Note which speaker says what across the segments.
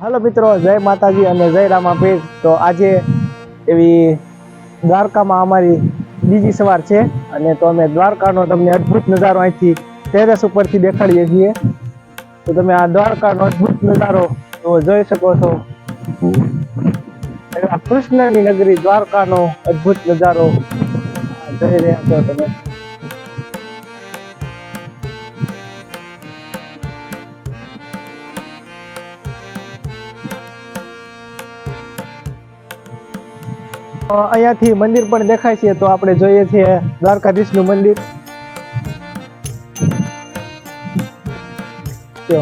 Speaker 1: હાલો મિત્રો, જય માતાજી અને જય રામાપીર। તો આજે એવી દ્વારકામાં અમારી બીજી સવાર છે અને તો અમે દ્વારકાનો તમને અદ્ભુત નજારો અહીંથી ટેરેસ ઉપરથી દેખાડીએ છીએ। તો તમે આ દ્વારકાનો અદ્ભુત નજારો જોઈ શકો છો। કૃષ્ણની નગરી દ્વારકાનો અદ્ભુત નજારો જોઈ રહ્યા છો તમે। અહીંયાથી મંદિર પણ દેખાય છે, તો આપણે જોઈએ છીએ દ્વારકાધીશનું મંદિર। તો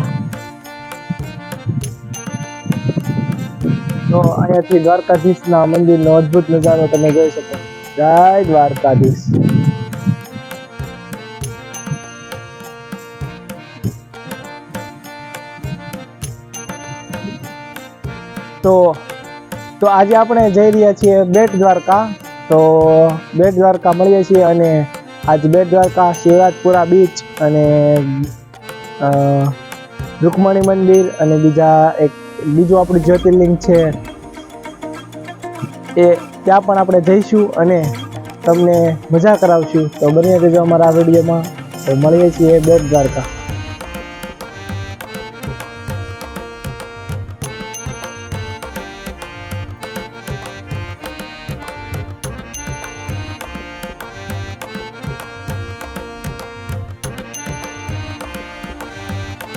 Speaker 1: અહીંયાથી દ્વારકાધીશના મંદિરનો અદ્ભુત નજારો તમે જોઈ શકો। જય દ્વારકાધીશ। તો આજે આપણે જઈ રહ્યા છીએ બેટ દ્વારકા। તો બેટ દ્વારકા મળીએ છીએ અને આજ બેટ દ્વારકા, શિવરાજપુરા બીચ અને રૂકમણી મંદિર અને બીજું આપણું જ્યોતિર્લિંગ છે એ ત્યાં પણ આપણે જઈશું અને તમને મજા કરાવશું। તો બને રહેજો અમારા આ વિડીયોમાં। તો મળીએ છીએ બેટ દ્વારકા।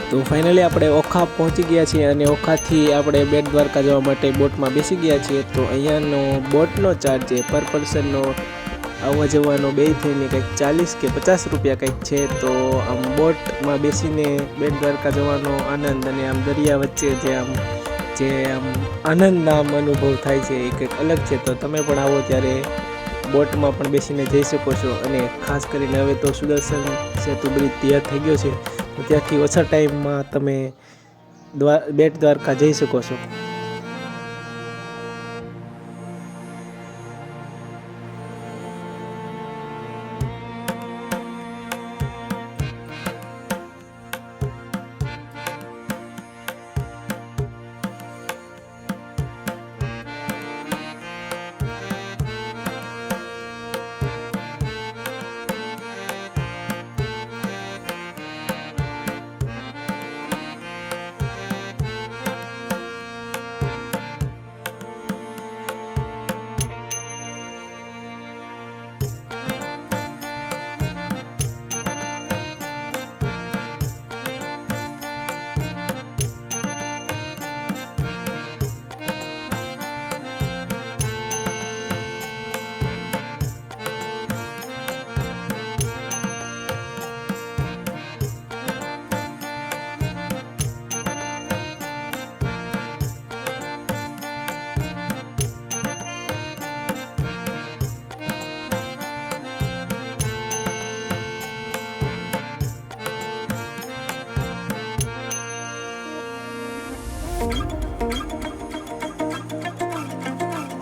Speaker 2: તો ફાઇનલી આપણે ઓખા પહોંચી ગયા છીએ અને ઓખાથી આપણે બેટ દ્વારકા જવા માટે બોટમાં બેસી ગયા છીએ। તો અહીંયાનો બોટનો ચાર્જ છે પર પર્સનનો આવવા જવાનો બે થઈને કંઈક 40 કે 50 રૂપિયા કંઈક છે। તો આમ બોટમાં બેસીને બેટ દ્વારકા જવાનો આનંદ અને આમ દરિયા વચ્ચે જે આમ આનંદના અનુભવ થાય છે એ કંઈક અલગ છે। તો તમે પણ આવો ત્યારે બોટમાં પણ બેસીને જઈ શકો છો। અને ખાસ કરીને હવે તો સુદર્શન સેતુ બ્રિજ તૈયાર થઈ ગયો છે, તો ત્યાંથી ઓછા ટાઈમમાં તમે બેટ દ્વારકા જઈ શકો છો।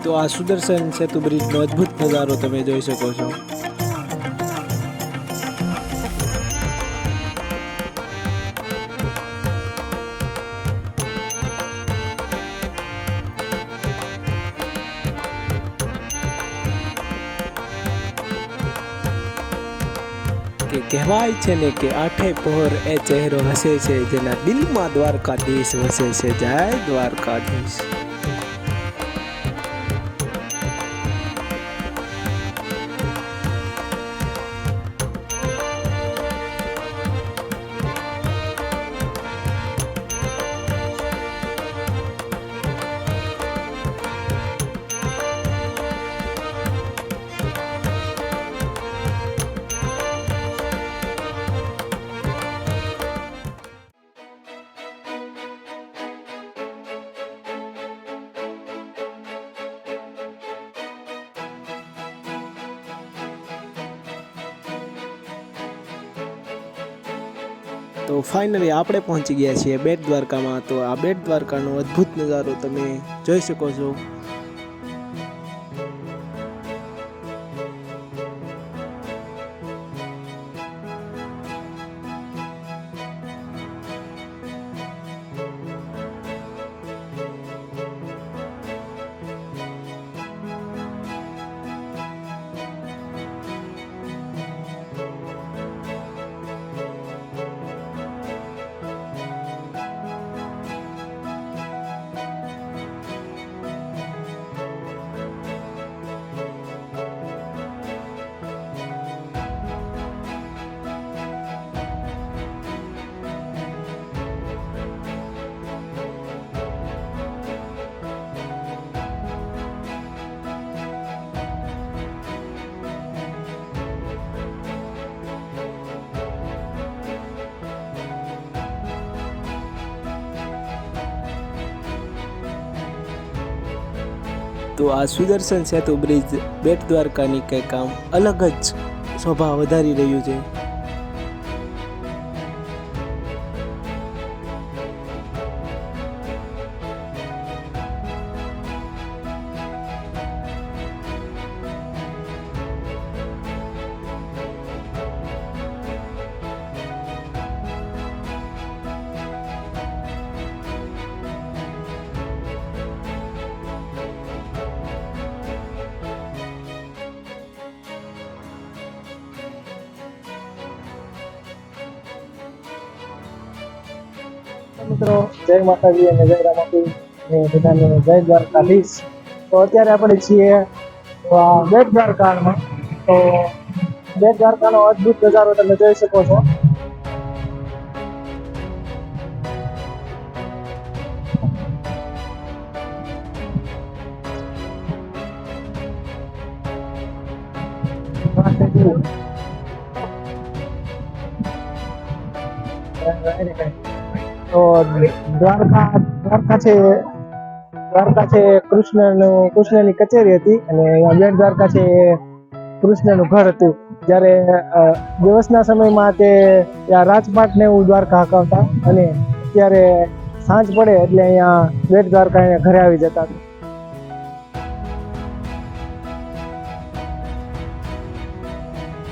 Speaker 2: તો આ સુદર્શન સેતુ બ્રિજનો અદ્ભુત નજારો તમે જોઈ શકો છો। કહેવાય છે ને કે આઠે પહોર એ ચહેરો હસે છે, જેના દિલમાં દ્વારકાધીશ વસે છે। જય દ્વારકાધીશ। તો ફાઇનલી આપણે પહોંચી ગયા છીએ બેટ દ્વારકામાં। તો આ બેટ દ્વારકાનો અદ્ભુત નજારો તમે જોઈ શકો છો। તો આ સુદર્શન સેતુ બ્રિજ બેટ દ્વારકાની કંઈક આમ અલગ જ શોભા વધારી રહ્યું છે.
Speaker 1: મિત્રો જય માતાજી અને જય રામાપીર ને બધાને જય દ્વારકાધીશ. તો અત્યારે આપણે છીએ બેટ દ્વારકામાં. તો બેટ દ્વારકાનો અદ્ભુત નજારો તમે જોઈ શકો છો. તો દ્વારકા છે કૃષ્ણની કચેરી હતી અને અહીંયા બેટ દ્વારકા છે એ કૃષ્ણનું ઘર હતું. જ્યારે દિવસના સમયમાં તે રાજપાટ ને એવું દ્વારકા હકાવતા અને ત્યારે સાંજ પડે એટલે અહીંયા બેટ દ્વારકા અહીંયા ઘરે આવી જતા.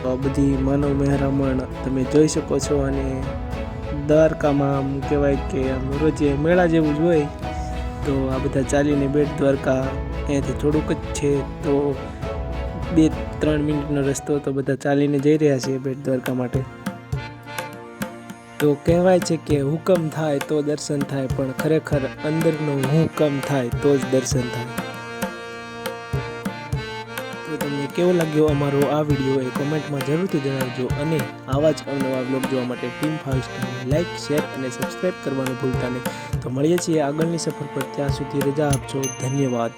Speaker 2: આ બધી માનવ મહેરામણ તમે જોઈ શકો છો અને દ્વારકામાં આમ કહેવાય કે આમ રોજે મેળા જેવું જ હોય. તો આ બધા ચાલીને બેટ દ્વારકા અહીંયાથી થોડુંક જ છે, તો 2-3 મિનિટનો રસ્તો, તો બધા ચાલીને જઈ રહ્યા છે બેટ દ્વારકા માટે. તો કહેવાય છે કે હુકમ થાય તો દર્શન થાય, પણ ખરેખર અંદરનો હુકમ થાય તો જ દર્શન થાય. તો તમને કેવો લાગ્યો અમારો આ વિડીયો એ કોમેન્ટમાં જરૂરથી જણાવજો અને આવા જ અવનવા બ્લોગ જોવા માટે ટીમ 5 સ્ટારને લાઇક, શેર અને સબસ્ક્રાઈબ કરવાનું ભૂલતા નહીં. તો મળીએ છીએ આગળની સફર પર. ત્યાં સુધી રજા આપજો. ધન્યવાદ.